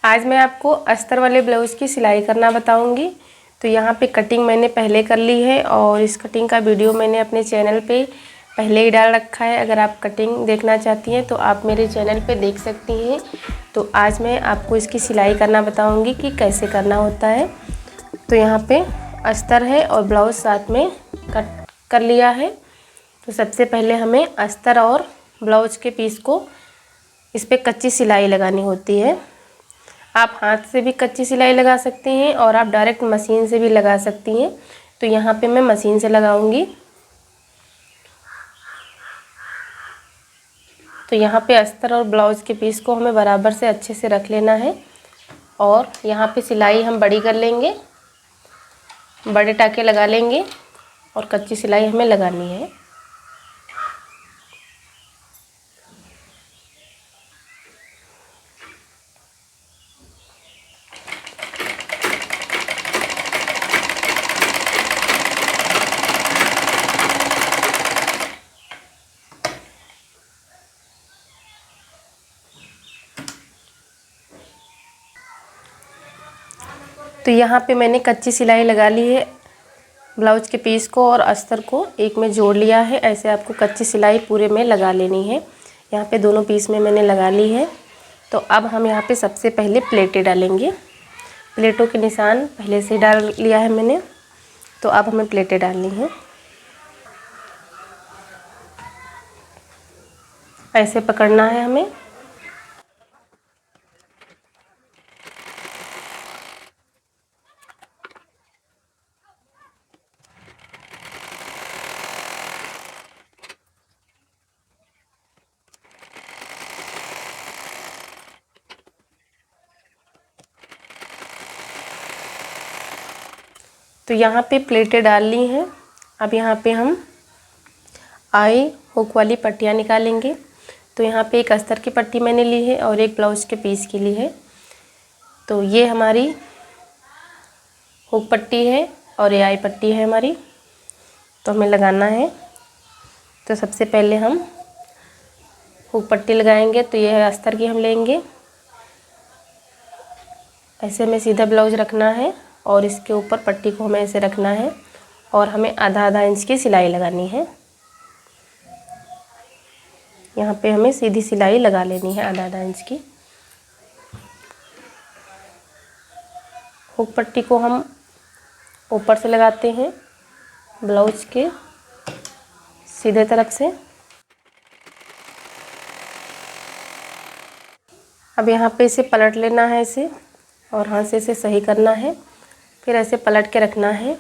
आज मैं आपको अस्तर वाले ब्लाउज़ की सिलाई करना बताऊंगी। तो यहाँ पे कटिंग मैंने पहले कर ली है और इस कटिंग का वीडियो मैंने अपने चैनल पे पहले ही डाल रखा है। अगर आप कटिंग देखना चाहती हैं तो आप मेरे चैनल पे देख सकती हैं। तो आज मैं आपको इसकी सिलाई करना बताऊंगी कि कैसे करना होता है। तो यहाँ पे अस्तर है और ब्लाउज़ साथ में कट कर लिया है। तो सबसे पहले हमें अस्तर और ब्लाउज के पीस को इस पर कच्ची सिलाई लगानी होती है। आप हाथ से भी कच्ची सिलाई लगा सकती हैं और आप डायरेक्ट मशीन से भी लगा सकती हैं। तो यहाँ पे मैं मशीन से लगाऊंगी। तो यहाँ पे अस्तर और ब्लाउज़ के पीस को हमें बराबर से अच्छे से रख लेना है और यहाँ पे सिलाई हम बड़ी कर लेंगे, बड़े टाके लगा लेंगे और कच्ची सिलाई हमें लगानी है। तो यहाँ पे मैंने कच्ची सिलाई लगा ली है। ब्लाउज के पीस को और अस्तर को एक में जोड़ लिया है। ऐसे आपको कच्ची सिलाई पूरे में लगा लेनी है। यहाँ पे दोनों पीस में मैंने लगा ली है। तो अब हम यहाँ पे सबसे पहले प्लेटें डालेंगे। प्लेटों के निशान पहले से डाल लिया है मैंने। तो अब हमें प्लेटें डालनी है। ऐसे पकड़ना है हमें। तो यहाँ पे प्लेटें डाल ली हैं। अब यहाँ पे हम आई हुक वाली पट्टियाँ निकालेंगे। तो यहाँ पे एक अस्तर की पट्टी मैंने ली है और एक ब्लाउज के पीस की ली है। तो ये हमारी हुक पट्टी है और ये आई पट्टी है हमारी। तो हमें लगाना है। तो सबसे पहले हम हुक पट्टी लगाएंगे। तो ये अस्तर की हम लेंगे। ऐसे हमें सीधा ब्लाउज रखना है और इसके ऊपर पट्टी को हमें ऐसे रखना है और हमें आधा आधा इंच की सिलाई लगानी है। यहाँ पे हमें सीधी सिलाई लगा लेनी है आधा आधा इंच की। हुक पट्टी को हम ऊपर से लगाते हैं ब्लाउज के सीधे तरफ से। अब यहाँ पे इसे पलट लेना है ऐसे और हाथ से इसे सही करना है। फिर ऐसे पलट के रखना है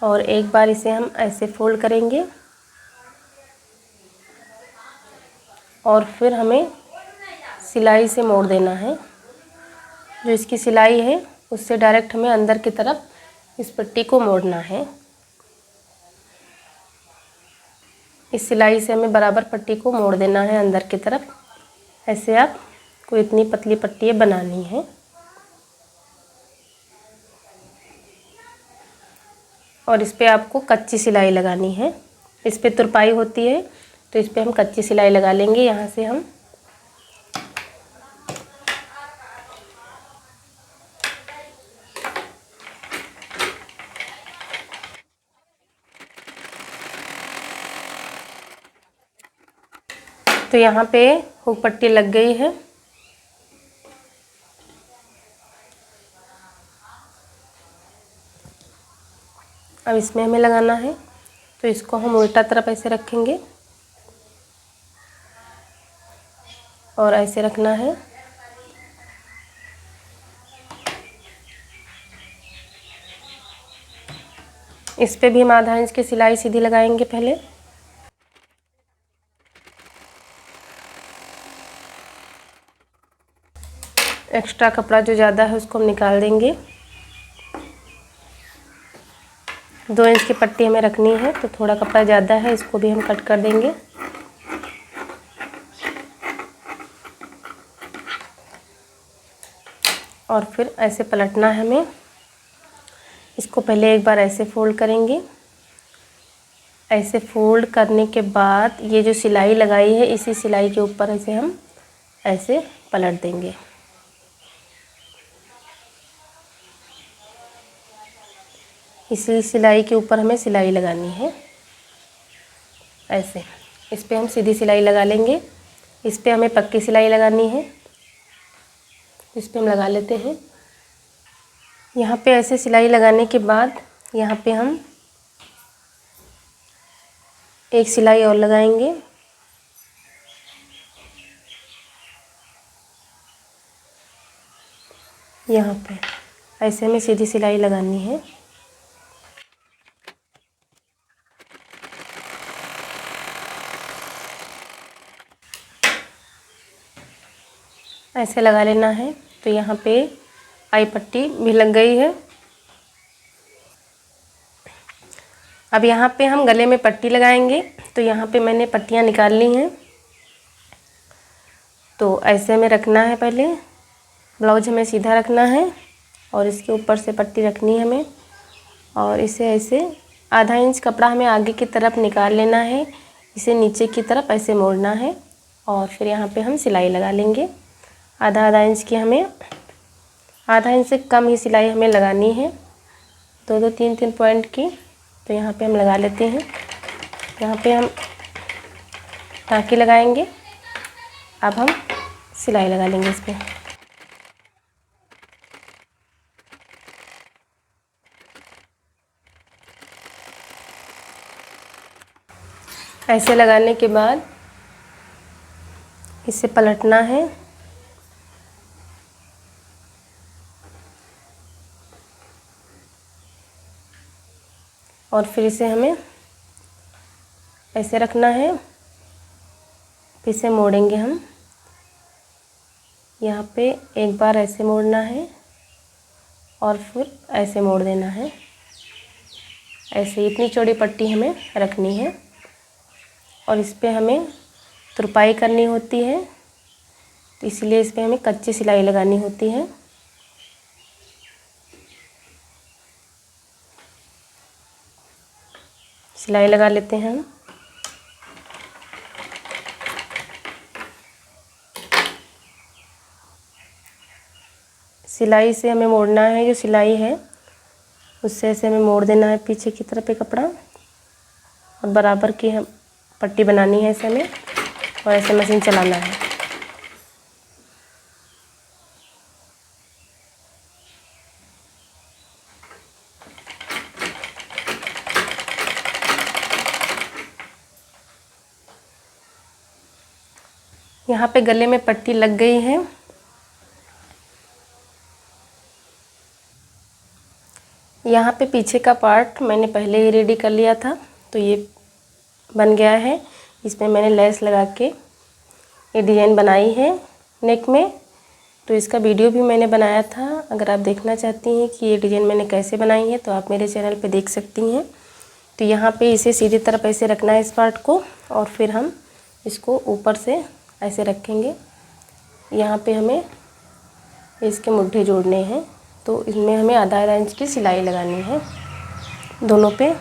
और एक बार इसे हम ऐसे फोल्ड करेंगे और फिर हमें सिलाई से मोड़ देना है। जो इसकी सिलाई है उससे डायरेक्ट हमें अंदर की तरफ इस पट्टी को मोड़ना है। इस सिलाई से हमें बराबर पट्टी को मोड़ देना है अंदर की तरफ। ऐसे आपको इतनी पतली पट्टी बनानी है और इस पे आपको कच्ची सिलाई लगानी है। इस पे तुरपाई होती है तो इस पे हम कच्ची सिलाई लगा लेंगे। यहाँ से हम तो यहाँ पे हुक पट्टी लग गई है। अब इसमें हमें लगाना है। तो इसको हम उल्टा तरफ ऐसे रखेंगे और ऐसे रखना है। इस पे भी हम आधा इंच की सिलाई सीधी लगाएंगे पहले। एक्स्ट्रा कपड़ा जो ज़्यादा है उसको हम निकाल देंगे। 2 इंच की पट्टी हमें रखनी है तो थोड़ा कपड़ा ज़्यादा है, इसको भी हम कट कर देंगे। और फिर ऐसे पलटना है हमें। इसको पहले एक बार ऐसे फोल्ड करेंगे। ऐसे फोल्ड करने के बाद ये जो सिलाई लगाई है इसी सिलाई के ऊपर ऐसे हम ऐसे पलट देंगे। इसी सिलाई के ऊपर हमें सिलाई लगानी है। ऐसे इस पे हम सीधी सिलाई लगा लेंगे। इस पे हमें पक्की सिलाई लगानी है। इस पे हम लगा लेते हैं। यहाँ पे ऐसे सिलाई लगाने के बाद यहाँ पे हम एक सिलाई और लगाएंगे। यहाँ पे ऐसे हमें सीधी सिलाई लगानी है। ऐसे लगा लेना है। तो यहाँ पे आई पट्टी भी लग गई है। अब यहाँ पे हम गले में पट्टी लगाएंगे। तो यहाँ पे मैंने पट्टियाँ निकाल ली हैं। तो ऐसे हमें रखना है। पहले ब्लाउज हमें सीधा रखना है और इसके ऊपर से पट्टी रखनी है हमें, और इसे ऐसे आधा इंच कपड़ा हमें आगे की तरफ निकाल लेना है। इसे नीचे की तरफ ऐसे मोड़ना है और फिर यहाँ पे हम सिलाई लगा लेंगे। आधा इंच की हमें, आधा इंच से कम ही सिलाई हमें लगानी है, 2-2 3-3 पॉइंट की। तो यहाँ पे हम लगा लेते हैं। यहाँ पे हम टाँकी लगाएंगे। अब हम सिलाई लगा लेंगे इस पर। ऐसे लगाने के बाद इसे पलटना है। और फिर इसे हमें ऐसे रखना है। फिर से मोड़ेंगे हम। यहाँ पे एक बार ऐसे मोड़ना है और फिर ऐसे मोड़ देना है। ऐसे इतनी चौड़ी पट्टी हमें रखनी है और इस पे हमें तुरपाई करनी होती है, तो इसलिए इस पे हमें कच्ची सिलाई लगानी होती है। सिलाई लगा लेते हैं हम। सिलाई से हमें मोड़ना है, जो सिलाई है उससे ऐसे हमें मोड़ देना है पीछे की तरफ पे कपड़ा, और बराबर की हम पट्टी बनानी है ऐसे हमें, और ऐसे मशीन चलाना है। यहाँ पे गले में पट्टी लग गई है। यहाँ पे पीछे का पार्ट मैंने पहले ही रेडी कर लिया था, तो ये बन गया है। इसमें मैंने लेस लगा के ये डिज़ाइन बनाई है नेक में, तो इसका वीडियो भी मैंने बनाया था। अगर आप देखना चाहती हैं कि ये डिज़ाइन मैंने कैसे बनाई है तो आप मेरे चैनल पे देख सकती हैं। तो यहाँ पे इसे सीधी तरफ ऐसे रखना है इस पार्ट को, और फिर हम इसको ऊपर से ऐसे रखेंगे। यहाँ पे हमें इसके मुड्ढे जोड़ने हैं, तो इसमें हमें आधा इंच की सिलाई लगानी है दोनों पे।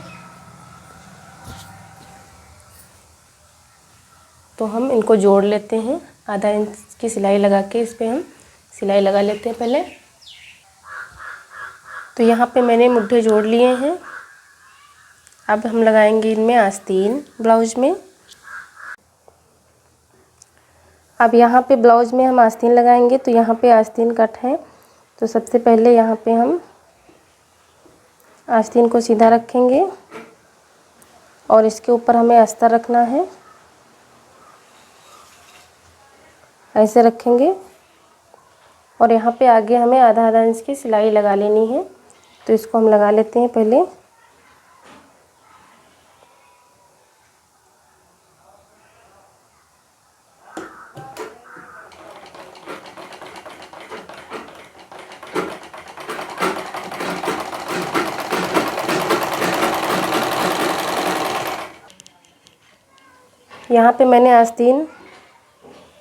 तो हम इनको जोड़ लेते हैं। आधा इंच की सिलाई लगा के इस पे हम सिलाई लगा लेते हैं पहले। तो यहाँ पे मैंने मुड्ढे जोड़ लिए हैं। अब हम लगाएंगे इनमें आस्तीन ब्लाउज में। अब यहाँ पे ब्लाउज में हम आस्तीन लगाएंगे। तो यहाँ पे आस्तीन कट है, तो सबसे पहले यहाँ पे हम आस्तीन को सीधा रखेंगे और इसके ऊपर हमें अस्तर रखना है। ऐसे रखेंगे और यहाँ पे आगे हमें आधा इंच की सिलाई लगा लेनी है। तो इसको हम लगा लेते हैं पहले। यहाँ पे मैंने आस्तीन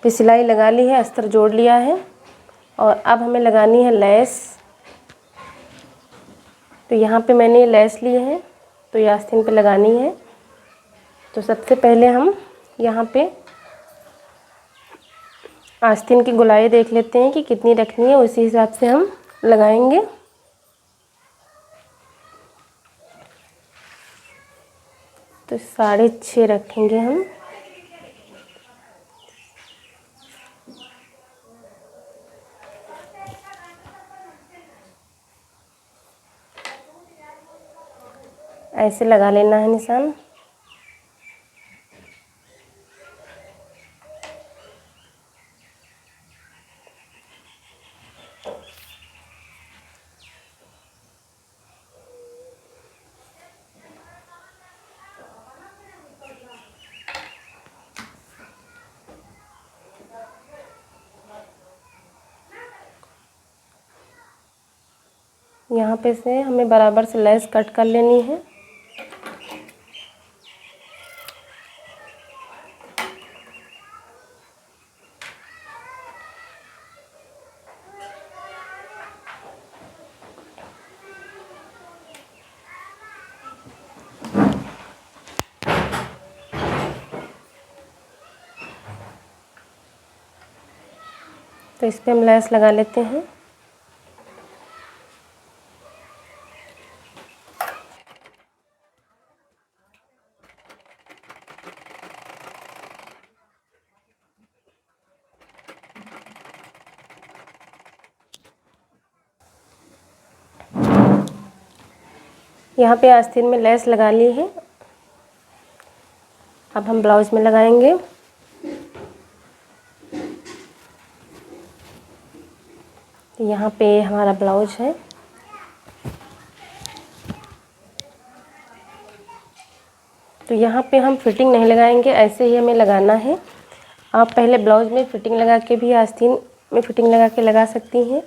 पे सिलाई लगा ली है, अस्तर जोड़ लिया है, और अब हमें लगानी है लेस। तो यहाँ पे मैंने लेस ली है, तो ये आस्तीन पे लगानी है। तो सबसे पहले हम यहाँ पे आस्तीन की गोलाई देख लेते हैं कि कितनी रखनी है, उसी हिसाब से हम लगाएंगे। तो 6.5 रखेंगे हम। ऐसे लगा लेना है निशान। यहाँ पे से हमें बराबर से लेस कट कर लेनी है। तो इस पे हम लेस लगा लेते हैं। यहाँ पे आस्तीन में लेस लगा ली है। अब हम ब्लाउज में लगाएंगे। तो यहाँ पे हमारा ब्लाउज है। तो यहाँ पे हम फिटिंग नहीं लगाएंगे, ऐसे ही हमें लगाना है। आप पहले ब्लाउज में फिटिंग लगा के भी आस्तीन में फिटिंग लगा के लगा सकती हैं,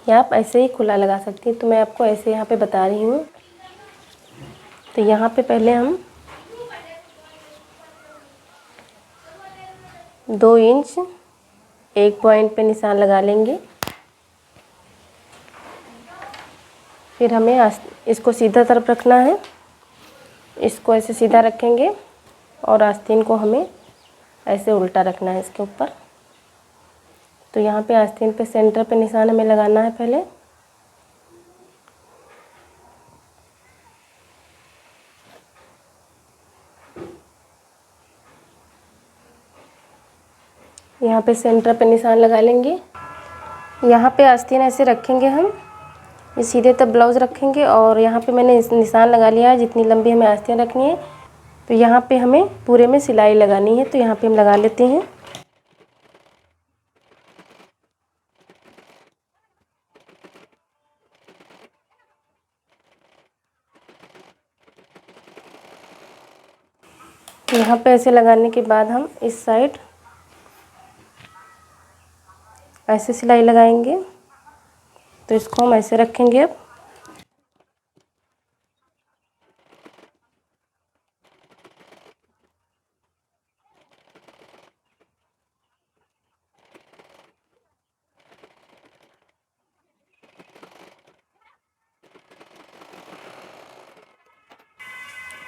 या आप ऐसे ही खुला लगा सकती हैं। तो मैं आपको ऐसे यहाँ पे बता रही हूँ। तो यहाँ पे पहले हम 2 इंच एक पॉइंट पे निशान लगा लेंगे। फिर हमें इसको सीधा तरफ रखना है। इसको ऐसे सीधा रखेंगे और आस्तीन को हमें ऐसे उल्टा रखना है इसके ऊपर। तो यहाँ पे आस्तीन पे सेंटर पे निशान हमें लगाना है पहले। यहाँ पे सेंटर पे निशान लगा लेंगे। यहाँ पे आस्तीन ऐसे रखेंगे हम, ये सीधे तब ब्लाउज़ रखेंगे और यहाँ पे मैंने निशान लगा लिया है जितनी लंबी हमें आस्तीन रखनी है। तो यहाँ पे हमें पूरे में सिलाई लगानी है, तो यहाँ पे हम लगा लेते हैं। यहाँ पे ऐसे लगाने के बाद हम इस साइड ऐसे सिलाई लगाएंगे। तो इसको हम ऐसे रखेंगे। अब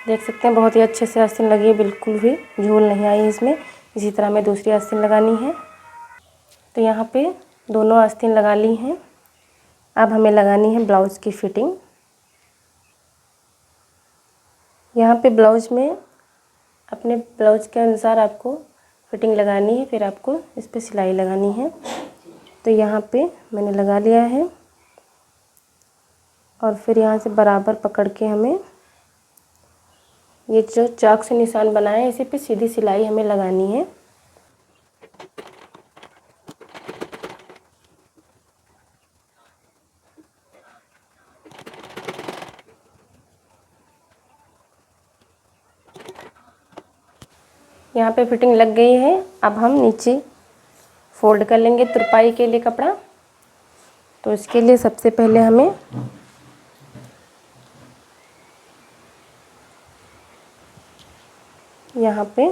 देख सकते हैं बहुत ही अच्छे से आस्तीन लगी है, बिल्कुल भी झूल नहीं आई इसमें। इसी तरह हमें दूसरी आस्तीन लगानी है। तो यहाँ पे दोनों आस्तीन लगा ली हैं। अब हमें लगानी है ब्लाउज़ की फिटिंग। यहाँ पे ब्लाउज में अपने ब्लाउज के अनुसार आपको फिटिंग लगानी है, फिर आपको इस पे सिलाई लगानी है। तो यहाँ पे मैंने लगा लिया है और फिर यहाँ से बराबर पकड़ के हमें ये जो चाक से निशान बनाए हैं इसी पे सीधी सिलाई हमें लगानी है। यहाँ पे फिटिंग लग गई है। अब हम नीचे फोल्ड कर लेंगे तुरपाई के लिए कपड़ा। तो इसके लिए सबसे पहले हमें यहाँ पे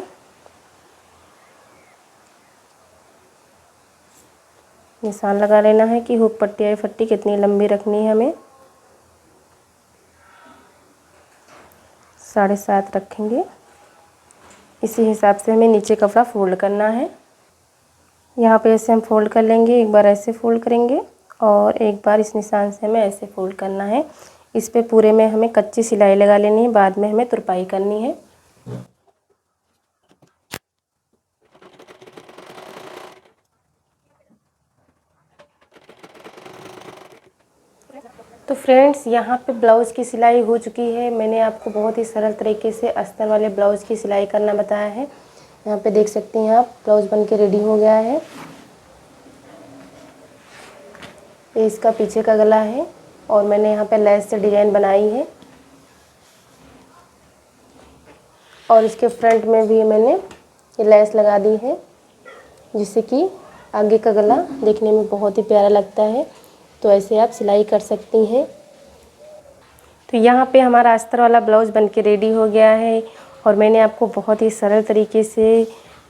निशान लगा लेना है कि हुक पट्टी या पट्टी कितनी लंबी रखनी है। हमें 7.5 रखेंगे। इसी हिसाब से हमें नीचे कपड़ा फोल्ड करना है। यहाँ पे ऐसे हम फोल्ड कर लेंगे, एक बार ऐसे फोल्ड करेंगे और एक बार इस निशान से हमें ऐसे फोल्ड करना है। इस पे पूरे में हमें कच्ची सिलाई लगा लेनी है, बाद में हमें तुरपाई करनी है। तो फ्रेंड्स यहाँ पे ब्लाउज़ की सिलाई हो चुकी है। मैंने आपको बहुत ही सरल तरीके से अस्तर वाले ब्लाउज़ की सिलाई करना बताया है। यहाँ पे देख सकते हैं आप, ब्लाउज़ बन के रेडी हो गया है। ये इसका पीछे का गला है और मैंने यहाँ पे लेस से डिज़ाइन बनाई है और इसके फ्रंट में भी मैंने ये लेस लगा दी है, जिससे कि आगे का गला देखने में बहुत ही प्यारा लगता है। तो ऐसे आप सिलाई कर सकती हैं। तो यहाँ पे हमारा अस्तर वाला ब्लाउज़ बन के रेडी हो गया है और मैंने आपको बहुत ही सरल तरीके से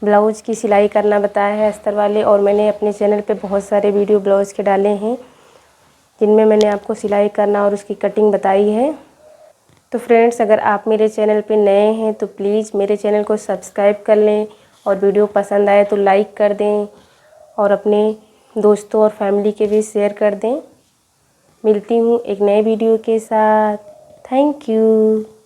ब्लाउज़ की सिलाई करना बताया है अस्तर वाले। और मैंने अपने चैनल पे बहुत सारे वीडियो ब्लाउज़ के डाले हैं, जिनमें मैंने आपको सिलाई करना और उसकी कटिंग बताई है। तो फ्रेंड्स, अगर आप मेरे चैनल पे नए हैं तो प्लीज़ मेरे चैनल को सब्सक्राइब कर लें और वीडियो पसंद आए तो लाइक कर दें और अपने दोस्तों और फैमिली के भी शेयर कर दें। मिलती हूँ एक नए वीडियो के साथ। Thank you.